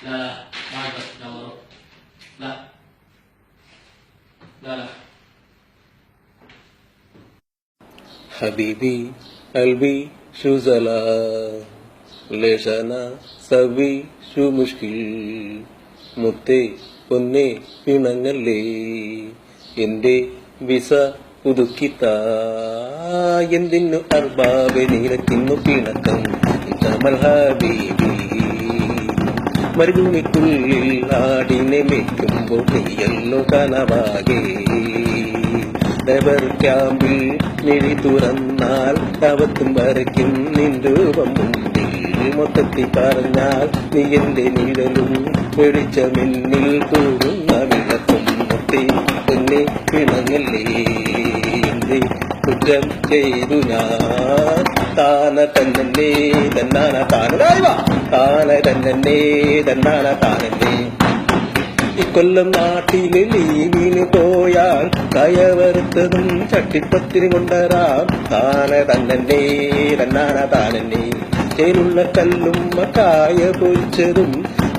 لا لا ما عجبك لا مرة لا لا لا حبيبي قلبي شو زلا ليش أنا سوي شو مشكل മുത്തേ പൊന്നേ പിണങ്ങല്ലേ എന്റെ വിസ പുതുക്കിത്താ എന്തിനു അർബാബെ നിനക്കിന്നു പിണക്കം കമൽ ഹബീബി മരുഭൂമിക്കുള്ളിൽ ആടിനെ മേയ്ക്കുമ്പോൾ നീയല്ലോ കനവാകെ ലേബർ ക്യാമ്പിൽ മിഴി തുറന്നാൽ കവത്തും വരയ്ക്കും നിൻ രൂപം മുന്നിൽ മൊത്തത്തിൽ പറഞ്ഞാൽ നീ എന്റെ നിഴലും വെളിച്ചമെന്നിൽ തൂങ്ങുന്ന വിളക്കും മുത്തേ പൊന്നേ പിണങ്ങല്ലേ എന്റെ കുറ്റം ചെയ്തു ഞാൻ താന തന്നെ തന്നാന താനാ താന തന്നെ തന്നാന താനല്ലേ ഇക്കൊല്ലം നാട്ടില് ലീവിന് പോയാൽ കയവറുത്തതും ചട്ടിപ്പത്തിരി കൊണ്ടരാം താന തന്നെ തന്നാന താനന്നെ ചേലുള്ള കല്ലും കായ പൊരിച്ചതും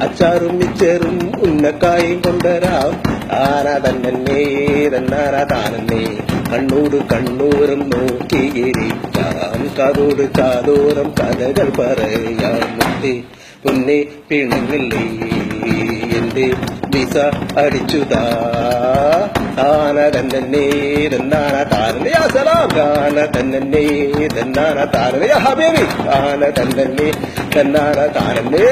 അച്ചാറും മിച്ചറും ഉന്നക്കായും കൊണ്ടരാം താന തന്നെ തന്നാന താനന്നെ കണ്ണോട് കണ്ണൂരം നോക്കിയിരിക്കാം കാതോട് കാതോരം കഥകൾ പറയാം മുത്തേ പൊന്നേ പിണങ്ങല്ലേ എന്റെ വിസ അടിച്ചുതാ താന തന്നെ തന്നാന താനല്ലേ അസലാം താന തന്നെ തന്നാന താനല്ലേ ഹബീബി താന തന്നെ തന്നാന താനല്ലേ